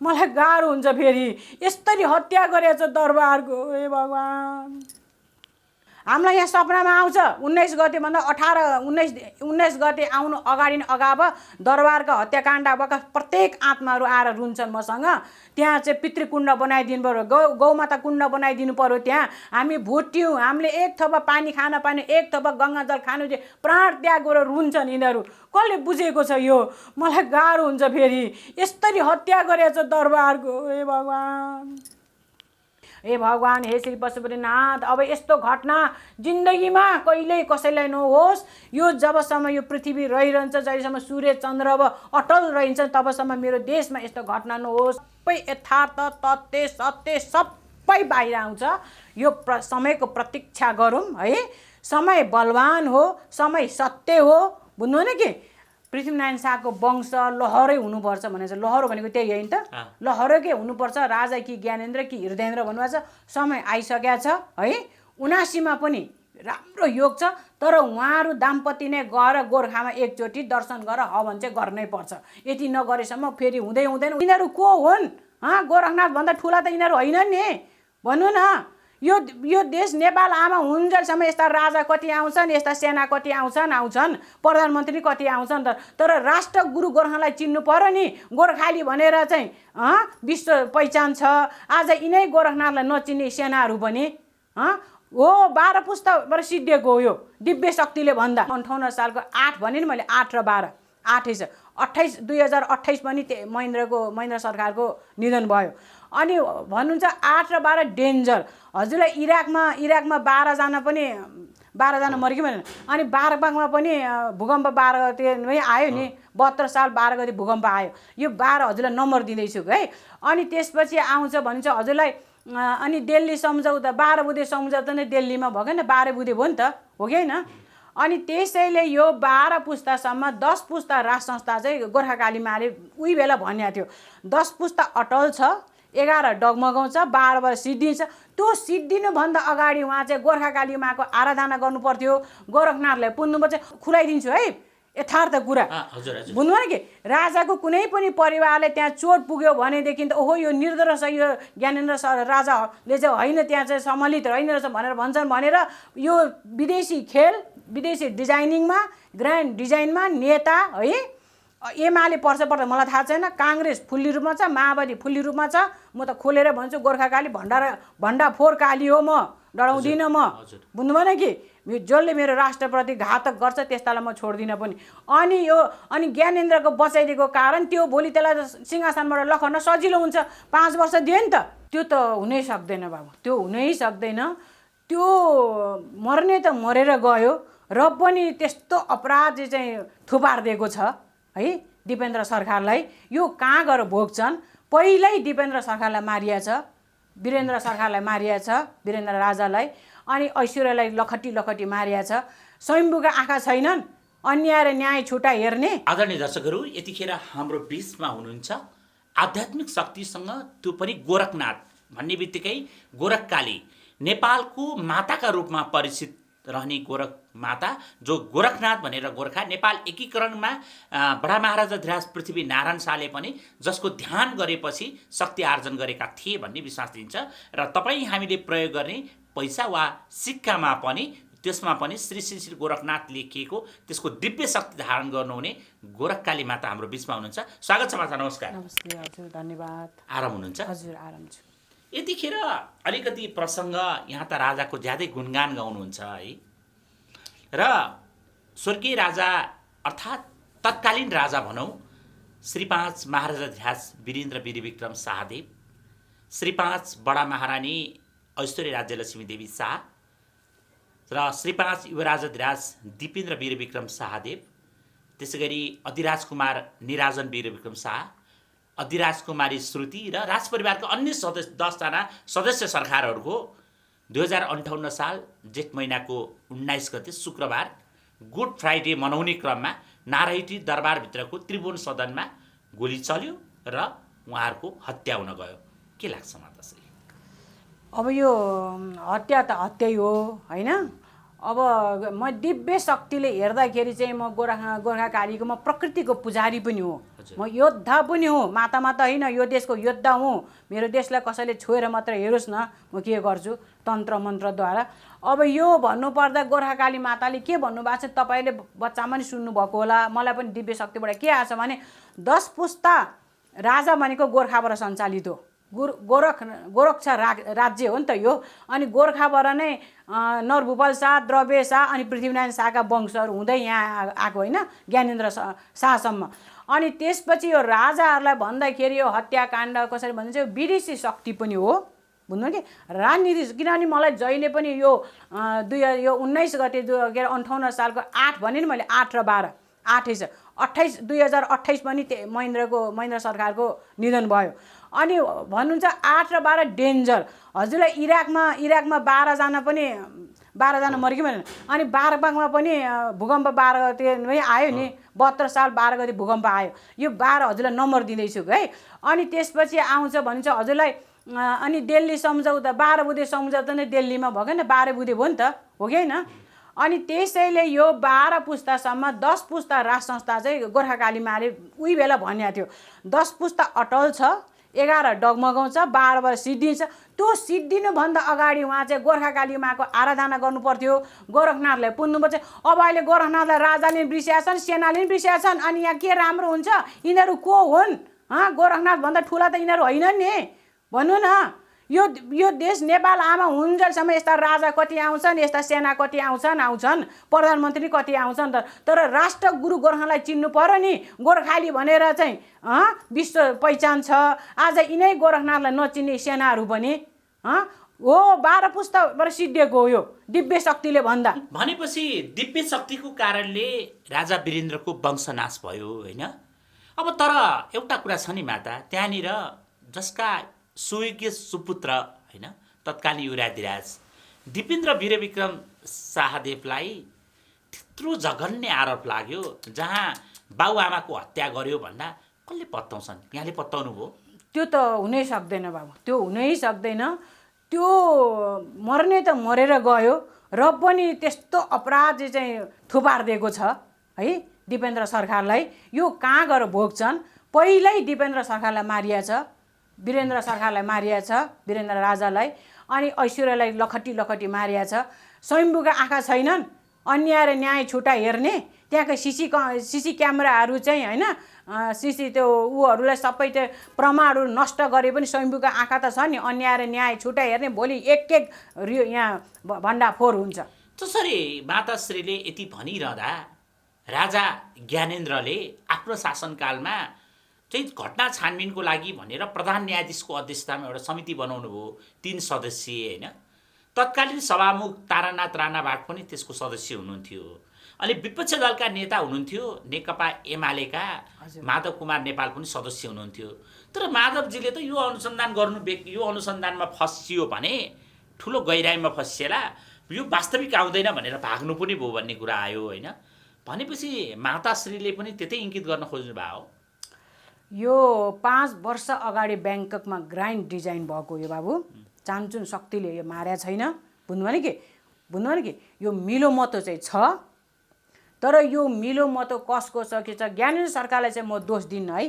मलाई गाह्रो हुन्छ फेरि यसरी हत्या गरेछ दरबारको। हे भगवान्, हामीलाई यहाँ सपनामा आउँछ 19 गतेभन्दा 19 गते आउनु अगाडि नै अगाव दरबारका हत्याकाण्ड भएका प्रत्येक आत्माहरू आएर रुन्छन् मसँग। त्यहाँ चाहिँ पितृकुण्ड बनाइदिनु पर्यो, गौमाता कुण्ड बनाइदिनु पर्यो। त्यहाँ हामी भुट्यौँ, हामीले एक थोपा पानी खान पाएन, एक थोपा गङ्गाजल खानु चाहिँ प्राण त्याग गरेर रुन्छन् यिनीहरू। कसले बुझेको छ यो? मलाई गाह्रो हुन्छ फेरि यसरी हत्या गरेछ दरबारको। हे भगवान्, हे भगवान्, हे श्री पशुपतिनाथ, अब यस्तो घटना जिन्दगीमा कहिल्यै कसैलाई नहोस्। यो जबसम्म यो पृथ्वी रहिरहन्छ, जहिलेसम्म सूर्य चन्द्र अब अटल रहन्छ, तबसम्म मेरो देशमा यस्तो घटना नहोस्। सबै यथार्थ तथ्य सत्य सबै बाहिर आउँछ। यो समयको प्रतीक्षा गरौँ है। समय बलवान हो, समय सत्य हो। बुझ्नु कि पृथ्वीनारायण शाहको वंश लहरै हुनुपर्छ भनेको छ। लहरो भनेको त्यही होइन त? लहरकै हुनुपर्छ। राजा कि ज्ञानेन्द्र कि हृदयेन्द्र भन्नुभएको छ। समय आइसकेको छ है। 79मा पनि राम्रो योग छ, तर उहाँहरू दाम्पत्य नै गएर गोर्खामा एकचोटि दर्शन गरेर हवन चाहिँ गर्नै पर्छ। यति नगरेसम्म फेरि हुँदै हुँदैन। यिनीहरू को हुन्? गोरखनाथ भन्दा ठुला त यिनीहरू होइन नि? भन्नु न। यो देश नेपाल आमा हुन्जेलसम्म यस्ता राजा कति आउँछन्, यस्ता सेना कति आउँछन्, प्रधानमन्त्री कति आउँछन् त। तर राष्ट्र गुरु गोर्खालाई चिन्नु पर्यो नि। गोर्खाली भनेर चाहिँ विश्व पहिचान छ। आज यिनै गोरखनाथलाई नचिन्ने सेनाहरू पनि हो 12 पुस्ताबाट सिद्धिएको हो। यो दिव्य शक्तिले भन्दा 58 सालको 8 भने नि मैले, 8 र 12 8 छ। 2028 पनि महेन्द्र सरकारको निधन भयो। अनि भन्नुहुन्छ 8 र 12 डेन्जर। हजुरलाई इराकमा 12 जना मर्यो कि भनेर। अनि बागमा पनि भूकम्प 12 गते आयो नि। 72 साल 12 गते भूकम्प आयो। यो 12 हजुरलाई नम्बर दिँदैछु है। अनि त्यसपछि आउँछ भन्छ हजुरलाई। अनि दिल्ली सम्झौता 12 बुँदे सम्झौता नै दिल्लीमा भएको नि, 12 बुँदे भयो नि त, हो कि होइन? अनि त्यसैले यो 12 पुस्तासम्म 10 पुस्ता राज संस्था चाहिँ गोर्खाकाली माले उही बेला भनेको थियो। 10 पुस्ता अटल छ, 11 डगमगाउँछ, 12 सिद्धिन्छ। त्यो सिद्धिनुभन्दा अगाडि उहाँ चाहिँ गोर्खाकाली माको आराधना गर्नु पर्थ्यो। गोरखनाथलाई पुन्नुपर्छ। खुलाइदिन्छु है यथार्थ कुरा। बुझ्नु कि राजाको कुनै पनि परिवारले त्यहाँ चोट पुग्यो भनेदेखि त ओहो यो निर्दोष छ, यो ज्ञानेन्द्र राजाले चाहिँ होइन, त्यहाँ चाहिँ सम्मिलित होइन रहेछ भनेर भन्छन्। भनेर यो विदेशी खेल, विदेशी डिजाइनिङमा, ग्रान्ड डिजाइनमा नेता है एमाले पर्छ मलाई थाहा छैन। काङ्ग्रेस फुल्ली रूपमा छ, माओवादी फुल्ली रूपमा छ। म त खोलेर भन्छु गोर्खाकाली भण्डाफोर काली हो। म डराउँदिनँ। म बुझ्नु भएन कि जसले मेरो राष्ट्रप्रति घातक गर्छ त्यस्तालाई म छोड्दिनँ पनि। अनि ज्ञानेन्द्रको बचाइदिएको कारण त्यो भोलि त्यसलाई सिंहासनबाट लखड्न सजिलो हुन्छ। 5 वर्ष दियो नि त। त्यो त हुनै सक्दैन बाबु, त्यो हुनै सक्दैन। त्यो मर्ने त मरेर गयो र पनि त्यस्तो अपराध चाहिँ थुपारिदिएको छ है दिपेन्द्र सरकारलाई। यो कहाँ गएर भोग्छन्? पहिल्यै दिपेन्द्र सरकारलाई मारिया छ, वीरेन्द्र सरकारलाई मारिया छ, वीरेन्द्र राजालाई। अनि ऐश्वर्यलाई लखटी मारिया छ। स्वयम्भूका आँखा छैनन् अन्याय र न्याय छुट्टा हेर्ने? आदरणीय दर्शकहरू, यतिखेर हाम्रो बिचमा हुनुहुन्छ आध्यात्मिक शक्तिसँग, त्यो पनि गोरखनाथ भन्ने बित्तिकै गोरखकाली, नेपालको माताका रूपमा परिचित रहने गोरख माता, जो गोरखनाथ भनेर गोर्खा नेपाल एकीकरणमा बडा महाराजा धिराज पृथ्वीनारायण शाहले पनि जसको ध्यान गरेपछि शक्ति आर्जन गरेका थिए भन्ने विश्वास दिन्छ। र तपाईँ हामीले प्रयोग गर्ने पैसा वा सिक्कामा पनि त्यसमा पनि श्री श्री श्री गोरखनाथ लेखिएको त्यसको दिव्य शक्ति धारण गर्नुहुने गोरखकाली माता हाम्रो बिचमा हुनुहुन्छ। स्वागत छ माता, नमस्कार। नमस्ते हजुर, धन्यवाद। आराम हुनुहुन्छ? हजुर आराम छु। यतिखेर अलिकति प्रसङ्ग, यहाँ त राजाको ज्यादै गुणगान गाउनुहुन्छ है। र स्वर्गीय राजा अर्थात् तत्कालीन राजा भनौँ श्री 5 महाराजा धिराज वीरेन्द्र वीरविक्रम शाहदेव, श्री 5 बडा महारानी ऐश्वर्य राज्यलक्ष्मी देवी शाह र श्री 5 युवराजा धिराज दिपेन्द्र वीरविक्रम शाहदेव, त्यसै गरी अधिराज कुमार निराजन वीरविक्रम शाह, अधिराज कुमारी श्रुति र राजपरिवारका अन्य 10 जना सदस्य सरकारहरूको 2058 साल जेठ महिनाको 19 गते शुक्रबार गुड फ्राइडे मनाउने क्रममा नारायणी दरबारभित्रको त्रिभुवन सदनमा गोली चल्यो र उहाँहरूको हत्या हुन गयो। के लाग्छ माताश्री? अब यो हत्या त हत्यै हो होइन। अब म दिव्य शक्तिले हेर्दाखेरि चाहिँ म गोर्खाकालीको म प्रकृतिको पुजारी पनि हो, म योद्धा पनि हो, मातामा त होइन, यो देशको योद्धा हुँ। मेरो देशलाई कसैले छोएर मात्र हेरोस् न, म के गर्छु तन्त्र मन्त्रद्वारा। अब यो भन्नुपर्दा गोर्खाकाली माताले के भन्नुभएको छ तपाईँले बच्चामा नि सुन्नुभएको होला, मलाई पनि दिव्य शक्तिबाट के आएको छ भने 10 पुस्ता राजा भनेको गोर्खाबाट सञ्चालित हो। गोरख छ राज्य हो नि त यो। अनि गोर्खाबाट नै नरभूपाल शाह, द्रव्य शाह अनि पृथ्वीनारायण शाहका वंशहरू हुँदै यहाँ आएको होइन, ज्ञानेन्द्र शाहसम्म। अनि त्यसपछि यो राजाहरूलाई भन्दाखेरि यो हत्याकाण्ड कसरी भन्छ यो विदेशी शक्ति पनि हो बुझ्नु कि राजनीति। किनभने मलाई जहिले पनि यो 19 गते 2058 सालको 8 भने नि मैले 8 र 12 8 छ 2028 पनि महेन्द्र सरकारको निधन भयो। अनि भन्नुहुन्छ 8 र 12 डेन्जर। हजुरलाई इराकमा 12 जना मर्यो कि भनेर। अनि 12 बागमा पनि भूकम्प 12 गते आयो नि, 72 साल 12 गते भूकम्प आयो। यो 12 हजुरलाई नम्बर दिँदैछु है। अनि त्यसपछि आउँछ भनिन्छ हजुरलाई अनि दिल्ली सम्झौता 12 बुँदे सम्झौता नै दिल्लीमा भएको होइन, 12 बुँदे भयो नि त, हो कि होइन। अनि त्यसैले यो 12 पुस्तासम्म 10 पुस्ता राज संस्था चाहिँ गोर्खाकाली माले उही बेला भनेको थियो। 10 पुस्ता अटल छ, 11 डगमगाउँछ, 12 सिद्धिन्छ। त्यो सिद्धिनुभन्दा अगाडि उहाँ चाहिँ गोर्खाकाली माको आराधना गर्नु पर्थ्यो, गोरखनाथलाई पुज्नुपर्छ। अब अहिले गोरखनाथलाई राजाले पनि बिर्सिया छन्, सेनाले पनि बिर्सिया छन्। अनि यहाँ के राम्रो हुन्छ? यिनीहरू को हुन्? गोरखनाथभन्दा ठुला त यिनीहरू होइनन् नि, भन्नु न। यो देश नेपाल आमा हुन्जेलसम्म यस्ता राजा कति आउँछन्, यस्ता सेना कति आउँछन्, प्रधानमन्त्री कति आउँछन् त। तर राष्ट्र गुरु गोर्खालाई चिन्नु पर्यो नि, गोर्खाली भनेर चाहिँ विश्व पहिचान छ। आज यिनै गोरखनाथलाई नचिन्ने सेनाहरू पनि हो 12 पुस्ताबाट सिद्धिएको हो यो दिव्य शक्तिले भन्दा। भनेपछि दिव्य शक्तिको कारणले राजा वीरेन्द्रको वंशनाश भयो होइन। अब तर एउटा कुरा छ नि माता, त्यहाँनिर जसका स्वर्गीय सुपुत्र होइन तत्कालीन युवराजधिराज दिपेन्द्र वीरविक्रम शाहदेवलाई त्यत्रो जघन्य आरोप लाग्यो, जहाँ बाबुआमाको हत्या गर्यो भन्दा कसले पत्ताउँछन्? यहाँले पत्ताउनु भयो? त्यो त हुनै सक्दैन बाबु, त्यो हुनै सक्दैन। त्यो मर्ने त मरेर गयो र पनि त्यस्तो अपराध चाहिँ थुपारिदिएको छ है दिपेन्द्र सरकारलाई। यो कहाँ गएर भोग्छन्? पहिल्यै दिपेन्द्र सरकारलाई मारिया छ, वीरेन्द्र सरकारलाई मारिया छ, वीरेन्द्र राजालाई। अनि ऐश्वर्यलाई लखटी मारिया छ। स्वयम्भूका आँखा छैनन्, अन्याय र न्याय छुट्टा हेर्ने। त्यहाँको सिसी क्यामेराहरू चाहिँ होइन, सिसी त्यो ऊहरूलाई सबै त्यो प्रमाणहरू नष्ट गरे पनि स्वयम्भूका आँखा त छ नि, अन्याय र न्याय छुट्टा हेर्ने। भोलि एक यहाँ भण्डाफोर हुन्छ। त्यसरी माताश्रीले यति भनिरहँदा राजा ज्ञानेन्द्रले आफ्नो शासनकालमा चाहिँ घटना छानबिनको लागि भनेर प्रधान न्यायाधीशको अध्यक्षतामा एउटा समिति बनाउनु भयो, 3 सदस्यीय होइन। तत्कालीन सभामुख तारानाथ राणाभाट पनि त्यसको सदस्य हुनुहुन्थ्यो। अनि विपक्ष दलका नेता हुनुहुन्थ्यो नेकपा एमालेका माधव कुमार नेपाल पनि सदस्य हुनुहुन्थ्यो। तर माधवजीले त यो अनुसन्धानमा फसियो भने ठुलो गहिराइमा फसिएला, यो वास्तविक आउँदैन भनेर भाग्नु पनि भयो भन्ने कुरा आयो होइन। भनेपछि माताश्रीले पनि त्यतै इङ्गित गर्न खोज्नु भयो। यो 5 वर्ष अगाडि ब्याङ्ककमा ग्रान्ड डिजाइन भएको यो बाबु चान्चुन शक्तिले यो मार्या छैन। बुझ्नु भने कि यो मिलो मतो चाहिँ छ। तर यो मिलो मतो कसको छ के छ ज्ञानेन्द्र सरकारलाई चाहिँ म दोष दिन्न है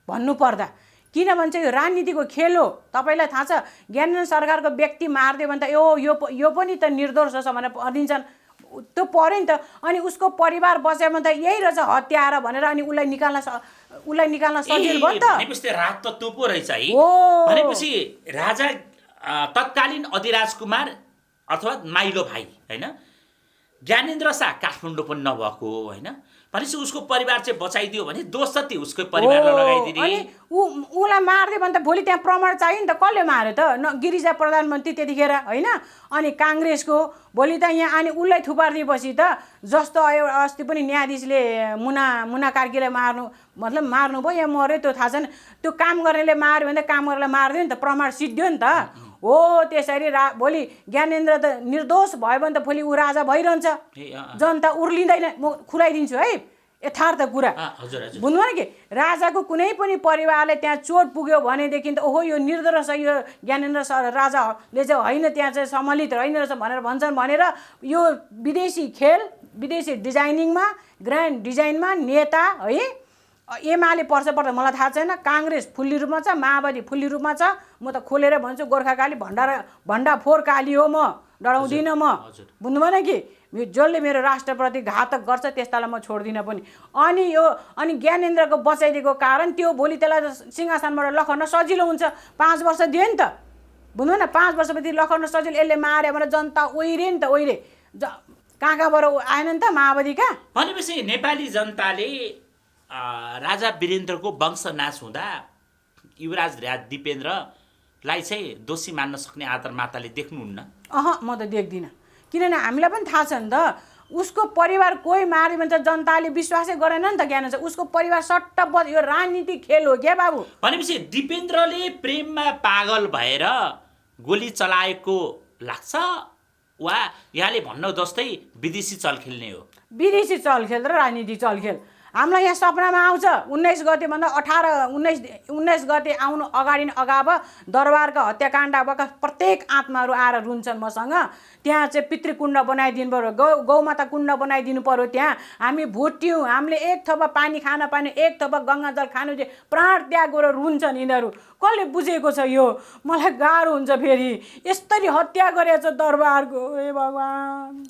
भन्नुपर्दा। किनभने चाहिँ यो राजनीतिको खेल हो। तपाईँलाई थाहा छ ज्ञानेन्द्र सरकारको व्यक्ति मारिदियो भने त यो पनि त निर्दोष छ भनेर भनिदिन्छन्, त्यो पर्यो नि त। अनि उसको परिवार बस्यो भने त यही रहेछ हत्याएर भनेर अनि उसलाई निकाल्न सजिलो भयो नि त। भनेपछि रात त त्यो पो रहेछ है। भनेपछि राजा तत्कालीन अधिराज कुमार अथवा माइलो भाइ होइन ज्ञानेन्द्र शाह काठमाडौँ पनि नभएको होइन। भनेपछि उसको परिवार चाहिँ बचाइदियो भने दोष त त्यो उसको परिवारलाई लगाइदिने। अनि उसलाई मारिदियो भने त भोलि त्यहाँ प्रमाण चाहियो नि त। कसले मार्यो त? गिरिजा प्रधानमन्त्री त्यतिखेर होइन। अनि काङ्ग्रेसको भोलि त यहाँ अनि उसलाई थुपारिदिएपछि त जस्तो अस्ति पनि न्यायाधीशले मुना कार्कीलाई मार्नु भयो या मर्यो त्यो थाहा छैन। त्यो काम गर्नेले मार्यो भने त काम गर्नेलाई मारिदियो नि त, प्रमाण सिद्धियो नि त। हो त्यसरी भोलि ज्ञानेन्द्र त निर्दोष भयो भने त भोलि ऊ राजा भइरहन्छ, जनता उर्लिँदैन। म खुलाइदिन्छु है, यथार्थ कुरा हजुर हजुर बुझ्नु भएन कि राजाको कुनै पनि परिवारले त्यहाँ चोट पुग्यो भनेदेखि त ओहो यो निर्दोष यो ज्ञानेन्द्र राजाले चाहिँ होइन त्यहाँ चाहिँ सम्मिलित होइन रहेछ भनेर भन्छन् भनेर यो विदेशी खेल विदेशी डिजाइनिङमा ग्रान्ड डिजाइनमा नेता है एमाले पर्छ मलाई थाहा छैन काङ्ग्रेस फुल्ली रूपमा छ माओवादी फुल्ली रूपमा छ म त खोलेर भन्छु गोर्खाकाली भण्डाफोर काली हो म डराउँदिनँ म बुझ्नु भएन कि जसले मेरो राष्ट्रप्रति घातक गर्छ त्यस्तालाई म छोड्दिनँ पनि अनि ज्ञानेन्द्रको बचाइदिएको कारण त्यो भोलि त्यसलाई सिंहासनबाट लखड्न सजिलो हुन्छ 5 वर्ष दियो नि त बुझ्नु भएन 5 वर्षपछि लखड्न सजिलो यसले मार्यो भने जनता ओइरे नि त ओइरे कहाँबाट आएन नि त माओवादीका भनेपछि नेपाली जनताले राजा वीरेन्द्रको वंशनाश हुँदा युवराज दिपेन्द्रलाई चाहिँ दोषी मान्न सक्ने आदर माताले देख्नुहुन्न म त देख्दिनँ किनभने हामीलाई पनि थाहा छ नि त उसको परिवार कोही मार्यो भने त जनताले विश्वासै गरेन नि त ज्ञान छ उसको परिवार सट्ट यो राजनीतिक खेल हो क्या बाबु भनेपछि दिपेन्द्रले प्रेममा पागल भएर गोली चलाएको लाग्छ वा यहाँले भन्नु जस्तै विदेशी चलखेल नै हो विदेशी चलखेल र राजनीतिक चलखेल हामीलाई यहाँ सपनामा आउँछ 19 गतेभन्दा 19 गते आउनु अगाडि अगाव दरबारका हत्याकाण्ड भएका प्रत्येक आत्माहरू आएर रुन्छन् मसँग त्यहाँ चाहिँ पितृकुण्ड बनाइदिनु पर्यो गौमाता कुण्ड बनाइदिनु पर्यो त्यहाँ हामी भुट्यौँ हामीले एक थोपा पानी खान पानी एक थोपा गङ्गाजल खानु चाहिँ प्राण त्याग गरेर रुन्छन् यिनीहरू कसले बुझेको छ यो मलाई गाह्रो हुन्छ फेरि यस्तरी हत्या गरेछ दरबारको हे भगवान्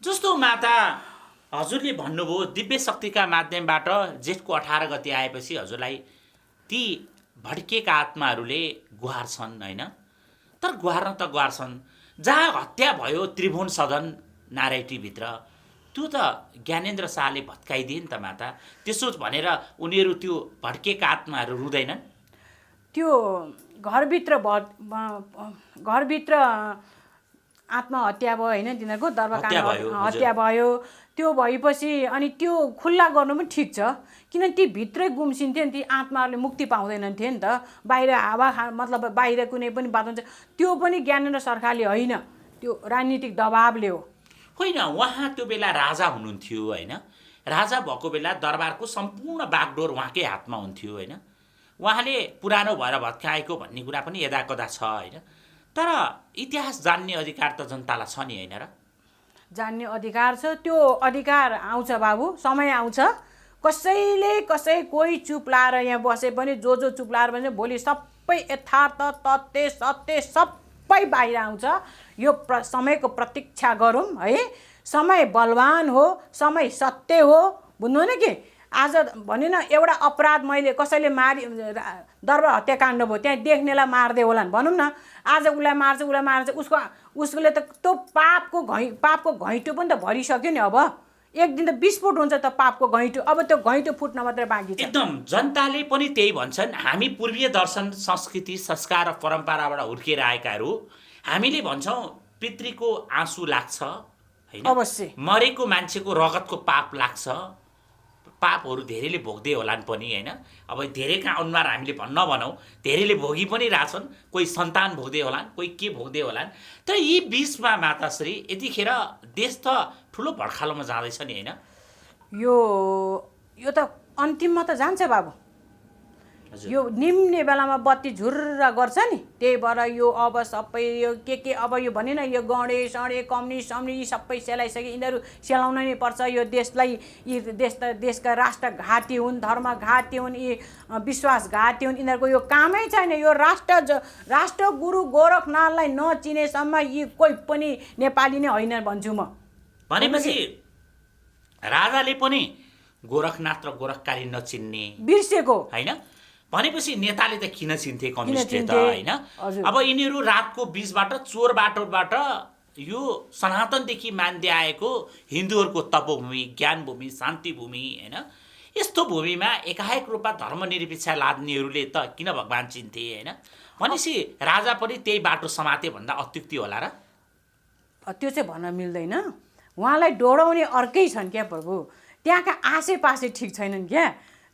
जस्तो माता हजुरले भन्नुभयो दिव्य शक्तिका माध्यमबाट जेठको 18 गते आएपछि हजुरलाई ती भड्किएका आत्माहरूले गुहार्छन् होइन तर गुहार्न त गुहार्छन् जहाँ हत्या भयो त्रिभुवन सदन नारायणीभित्र त्यो त ज्ञानेन्द्र शाहले भत्काइदिए नि त माता त्यसो भनेर उनीहरू त्यो भड्किएका आत्माहरू रुँदैनन् त्यो घरभित्र आत्महत्या भयो होइन तिनीहरूको दरबार हत्या भयो त्यो भएपछि अनि त्यो खुल्ला गर्नु पनि ठिक छ किन ती भित्रै गुम्सिन्थ्यो नि ती आत्माहरूले मुक्ति पाउँदैनन् थियो नि त बाहिर हावा मतलब बाहिर कुनै पनि बात हुन्छ त्यो पनि ज्ञानेन्द्र सरकारले होइन त्यो राजनीतिक दबावले हो होइन उहाँ त्यो बेला राजा हुनुहुन्थ्यो होइन राजा भएको बेला दरबारको सम्पूर्ण बागडोर उहाँकै हातमा हुन्थ्यो होइन उहाँले पुरानो भएर भत्काएको भन्ने कुरा पनि यदाकदा छ होइन तर इतिहास जान्ने अधिकार त जनतालाई छ नि होइन र जान्ने अधिकार छ त्यो अधिकार आउँछ बाबु समय आउँछ कसै कोही चुप लाएर यहाँ बसे पनि जो चुप लाएर भने भोलि सबै यथार्थ तथ्य सत्य सबै बाहिर आउँछ यो समयको प्रतीक्षा गरौँ है समय बलवान हो समय सत्य हो बुझ्नु न कि आज भने न एउटा अपराध मैले कसैले दरबार हत्याकाण्ड भयो त्यहाँ देख्नेलाई मार्दै होला भनौँ न आज उसलाई मार्छ उसकोले त त्यो पापको घैँटो पनि त भरिसक्यो नि अब एक दिन त विस्फोट हुन्छ त पापको घैँटो अब त्यो घैँटो फुट्न मात्रै बाँकी छ एकदम जनताले पनि त्यही भन्छन् हामी पूर्वीय दर्शन संस्कृति संस्कार र परम्पराबाट हुर्किएर आएकाहरू हामीले भन्छौँ पितृको आँसु लाग्छ हैन अवश्य मरेको मान्छेको रगतको पाप लाग्छ पापहरू धेरैले भोग्दै होलान् पनि होइन अब धेरैका अनुहार हामीले नभनौँ धेरैले भोगी पनि रहेछन् कोही सन्तान भोग्दै होलान् कोही के भोग्दै होलान् तर यी बिचमा माताश्री यतिखेर देश त ठुलो भड्खालोमा जाँदैछ नि होइन यो त अन्तिममा त जान्छ बाबु यो निम्ने बेलामा बत्ती झुर्र गर्छ नि त्यही भएर यो अब सबै यो के अब यो भने न यो गणे सडे कम्युनिस्ट यी सबै सेलाइसके यिनीहरू सेलाउन नै पर्छ यो देशलाई यी देशका राष्ट्रघाती हुन् धर्मघाती हुन् यी विश्वासघाती हुन् यिनीहरूको यो कामै छैन यो राष्ट्र गुरु गोरखनाथलाई नचिनेसम्म यी कोही पनि नेपाली नै होइन भन्छु म भनेपछि राजाले पनि गोरखनाथ र गोरखकाली नचिन्ने बिर्सेको होइन भनेपछि नेताले त किन चिन्थे कम्युनिस्टले त होइन अब यिनीहरू रातको बीचबाट चोर बाटोबाट यो सनातनदेखि मान्दै आएको हिन्दूहरूको तपोभूमि ज्ञानभूमि शान्तिभूमि होइन यस्तो भूमिमा एकाएक रूपमा धर्मनिरपेक्ष लाद्नेहरूले त किन भगवान् चिन्थे होइन भनेपछि राजा पनि त्यही बाटो समाते भन्दा अत्युक्ति होला र त्यो चाहिँ भन्न मिल्दैन उहाँलाई डोराउने अर्कै छन् क्या प्रभु त्यहाँका आसेपासे ठिक छैनन् क्या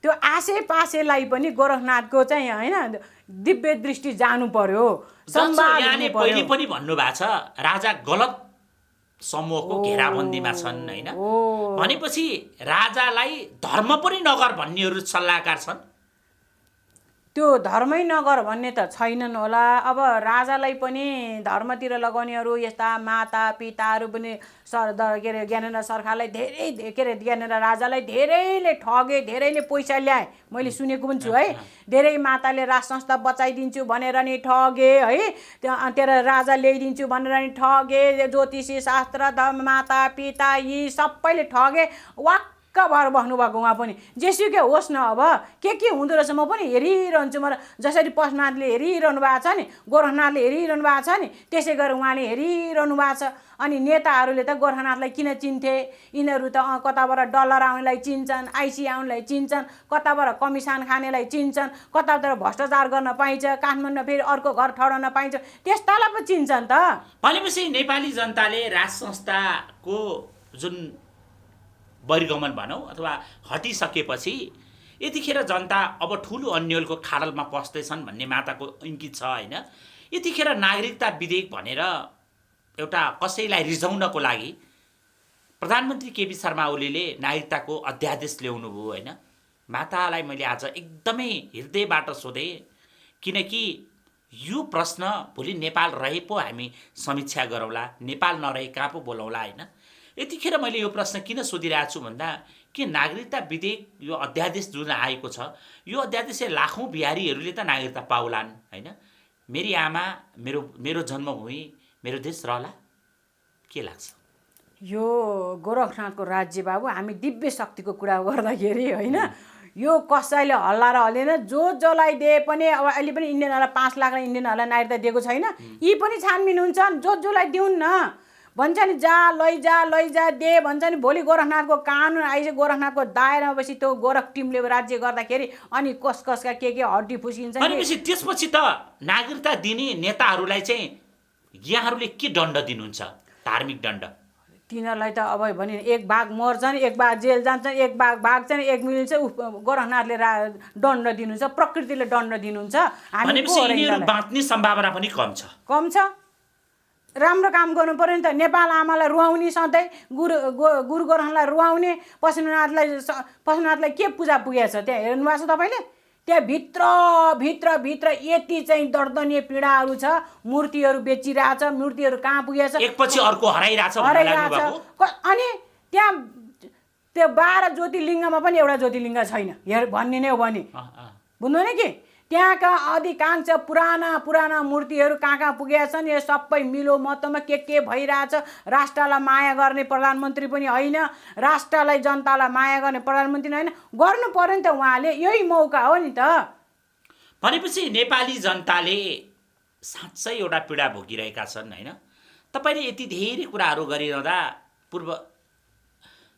त्यो आसेपासेलाई पनि गोरखनाथको चाहिँ होइन दिव्य दृष्टि जानु पर्यो यहाँले पहिले पनि भन्नुभएको छ राजा गलत समूहको घेराबन्दीमा छन् होइन। भनेपछि राजालाई धर्म पनि नगर भन्नेहरू सल्लाहकार छन्। त्यो धर्मै नगर भन्ने त छैनन् होला। अब राजालाई पनि धर्मतिर लगाउनेहरू यस्ता माता पिताहरू पनि के अरे ज्ञानेन्द्र सरकारलाई धेरै के अरे ज्ञानेन्द्र राजालाई धेरैले ठगे, धेरैले पैसा ल्याए, मैले सुनेको पनि छु है। धेरै माताले राज संस्था बचाइदिन्छु भनेर नि ठगे है, त्यहाँ राजा ल्याइदिन्छु भनेर नि ठगे, ज्योतिषी शास्त्र माता पिता यी सबैले ठगे, वाक्क भएर बस्नुभएको उहाँ पनि। जेसुकै होस् न, अब के हुँदो रहेछ म पनि हेरिरहन्छु। म जसरी पशुनाथले हेरिरहनु भएको छ नि, गोरखनाथले हेरिरहनु भएको छ नि, त्यसै गरेर उहाँले हेरिरहनु भएको छ। अनि नेताहरूले त गोरखनाथलाई किन चिन्थे? यिनीहरू त कताबाट डलर आउनेलाई चिन्छन्, आइसी आउनेलाई चिन्छन्, कताबाट कमिसन खानेलाई चिन्छन्, कताबाट भ्रष्टाचार गर्न पाइन्छ, काठमाडौँमा फेरि अर्को घर ठडाउन पाइन्छ, त्यस्तालाई पो चिन्छन् त। भनेपछि नेपाली जनताले राज संस्थाको जुन बहिर्गमन भनौँ अथवा हटिसकेपछि यतिखेर जनता अब ठुलो अन्यलको खाडलमा पस्दैछन् भन्ने माताको इङ्गित छ होइन। यतिखेर नागरिकता विधेयक भनेर एउटा कसैलाई रिझाउनको लागि प्रधानमन्त्री केपी शर्मा ओलीले नागरिकताको अध्यादेश ल्याउनु भयो होइन। मातालाई मैले आज एकदमै हृदयबाट सोधेँ, किनकि यो प्रश्न भोलि नेपाल रहे पो हामी समीक्षा गरौँला, नेपाल नरहे कहाँ पो बोलाउँला होइन। यतिखेर मैले यो प्रश्न किन सोधिरहेको छु भन्दा के नागरिकता विधेयक यो अध्यादेश जुन आएको छ, यो अध्यादेशले लाखौँ बिहारीहरूले त नागरिकता पाउलान् होइन। मेरी आमा, मेरो जन्मभूमि, मेरो देश रहला, के लाग्छ? यो गोरखनाथको राज्य बाबु, हामी दिव्य शक्तिको कुरा गर्दाखेरि होइन, यो कसैले हल्ला र हल्लेन, जसलाई दिए पनि। अब अहिले पनि इन्डियनहरूलाई 5 लाख र इन्डियनहरूलाई नागरिकता दिएको छैन, यी पनि छानबिन हुन्छन्, जसलाई दिउन् न भन्छ नि, जा लैजा दे भन्छ नि। भोलि गोरखनाथको कानुन आइज, गोरखनाथको दायरामा बसी त्यो गोरख टिमले राज्य गर्दाखेरि अनि कसका के हड्डी फुस्किन्छ। भनेपछि त्यसपछि त नागरिकता दिने नेताहरूलाई चाहिँ यहाँहरूले के दण्ड दिनुहुन्छ? धार्मिक दण्ड? तिनीहरूलाई त अब भने एक भाग मर्छन्, एक भाग जेल जान्छन्, एक भाग भाग्छन्, एक मिल्छ। गोरखनाथले दण्ड दिनुहुन्छ, प्रकृतिले दण्ड दिनुहुन्छ। भनेपछि यिनीहरू बाँच्ने सम्भावना पनि कम छ। राम्रो काम गर्नु पर्यो नि त। नेपाल आमालाई रुवाउने, सधैँ गुरु गोरखनाथलाई रुवाउने, पशुनाथलाई के पूजा पुगेछ त्यहाँ हेर्नु भएको छ तपाईँले? त्यहाँ भित्र यति चाहिँ दर्दनीय पीडाहरू छ। मूर्तिहरू बेचिरहेछ, मूर्तिहरू कहाँ पुगेछ, एकपछि अर्को हराइरहेछ। अनि त्यहाँ त्यो 12 ज्योतिर्लिङ्गमा पनि एउटा ज्योतिर्लिङ्ग छैन भन्ने नै हो भने, बुझ्नु नि कि त्यहाँका अधिकांश पुराना मूर्तिहरू कहाँ पुगेछन्। यो सबै मिलो मतमा के भइरहेछ। राष्ट्रलाई माया गर्ने प्रधानमन्त्री पनि होइन, राष्ट्रलाई जनतालाई माया गर्ने प्रधानमन्त्री होइन। गर्नु पर्यो नि त, उहाँले यही मौका हो नि त। भनेपछि नेपाली जनताले साँच्चै एउटा पीडा भोगिरहेका छन् होइन। तपाईँले यति धेरै कुराहरू गरिरहँदा पूर्व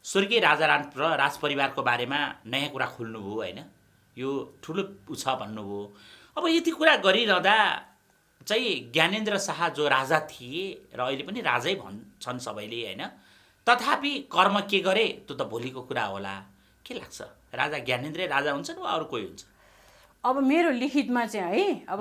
स्वर्गीय राजा र राजपरिवारको बारेमा नयाँ कुरा खोल्नुभयो होइन, यो ठुलो छ भन्नुभयो। अब यति कुरा गरिरहँदा चाहिँ ज्ञानेन्द्र शाह जो राजा थिए र अहिले पनि राजै भन्छन् सबैले होइन, तथापि कर्म के गरे त्यो त भोलिको कुरा होला। के लाग्छ, राजा ज्ञानेन्द्रै राजा हुन्छन् वा अरू कोही हुन्छ? अब मेरो लिखितमा चाहिँ है, अब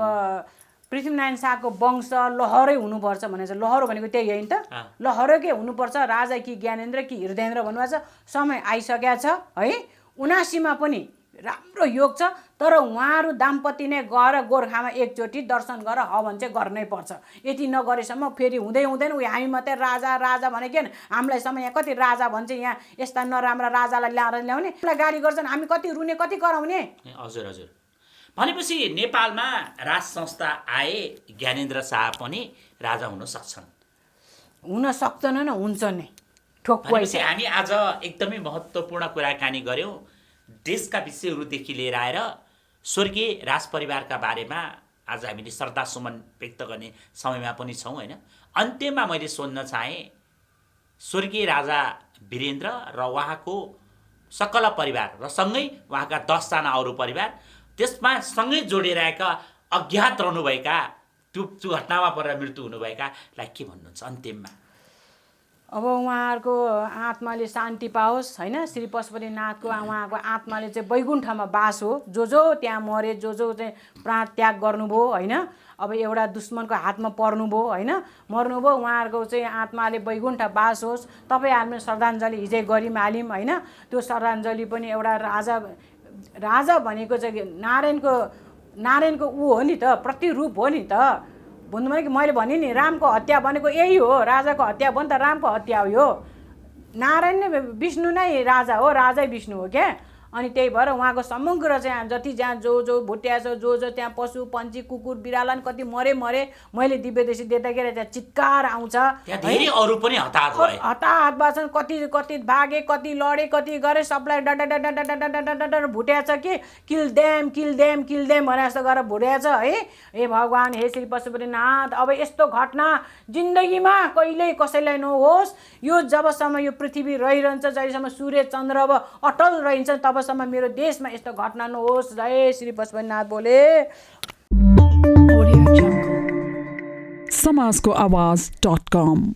पृथ्वीनारायण शाहको वंश लहरै हुनुपर्छ भने चाहिँ, लहरो भनेको त्यही होइन त, लहरकै हुनुपर्छ। राजा कि ज्ञानेन्द्र कि हृदयेन्द्र भन्नुभएको छ। समय आइसकेको छ है। 79मा पनि राम्रो योग छ, तर उहाँहरू दाम्पत्य नै गएर गोर्खामा एकचोटि दर्शन गर हवन चाहिँ गर्नै पर्छ। यति नगरेसम्म फेरि हुँदैन। हामी मात्रै राजा भने के, हामीलाई समय यहाँ कति राजा भन्छ, यहाँ यस्ता नराम्रा राजालाई ल्याउने, गाली गर्छन्, हामी कति रुने कति कराउने। हजुर। भनेपछि नेपालमा राज संस्था आए, ज्ञानेन्द्र शाह पनि राजा हुन सक्छन्? हुन सक्छन् न, हुन्छ नै ठोक्कै। भनेपछि हामी आज एकदमै महत्त्वपूर्ण कुराकानी गऱ्यौँ। देशका विषयहरूदेखि लिएर आएर स्वर्गीय राजपरिवारका बारेमा आज हामीले श्रद्धासुमन व्यक्त गर्ने समयमा पनि छौँ होइन। अन्त्यमा मैले सोध्न चाहेँ, स्वर्गीय राजा वीरेन्द्र र उहाँको सकल परिवार र सँगै उहाँका 10 जना अरू परिवार, त्यसमा सँगै जोडिरहेका अज्ञात रहनुभएका, त्यो घटनामा परेर मृत्यु हुनुभएकालाई के भन्नुहुन्छ अन्त्यमा? अब उहाँहरूको आत्माले शान्ति पाओस् होइन। श्री पशुपतिनाथको उहाँको आत्माले चाहिँ वैकुण्ठमा बास हो। जो त्यहाँ मरे, जो चाहिँ प्राण त्याग गर्नुभयो होइन, अब एउटा दुश्मनको हातमा पर्नुभयो होइन, मर्नुभयो, उहाँहरूको चाहिँ आत्माले वैकुण्ठ बास होस्। तपाईँहरूले श्रद्धाञ्जली हिजै गरिम हाल्यौँ होइन। त्यो श्रद्धाञ्जली पनि एउटा राजा भनेको चाहिँ नारायणको ऊ हो नि त, प्रतिरूप हो नि त। भन्नु भने कि मैले भने नि रामको हत्या भनेको यही हो, राजाको हत्या भयो नि त, रामको हत्या हो यो। नारायण नै विष्णु नै राजा हो, राजै विष्णु हो क्या। अनि त्यही भएर उहाँको समग्र चाहिँ जति जहाँ जो भुट्या छ, जो त्यहाँ पशु पन्छी कुकुर बिराला कति मरे मैले दिव्यदेशी देख्दाखेरि त्यहाँ चित्कार आउँछ। धेरै अरू पनि हताहत भएछन्, कति भागे, कति लडे, कति गरे, सबलाई डर भुट्या छ कि किल देम भने जस्तो गरेर भुट्या छ है। हे भगवान्, हे श्री पशुपतिनाथ, अब यस्तो घटना जिन्दगीमा कहिल्यै कसैलाई नहोस्। यो जबसम्म यो पृथ्वी रहिरहन्छ, जहिलेसम्म सूर्य चन्द्र अब अटल रहन्छ, तबसम्म मेरो देशमा यस्तो घटना नहोस्। जय श्री पशुपतिनाथ बोले। समाजको आवाज.com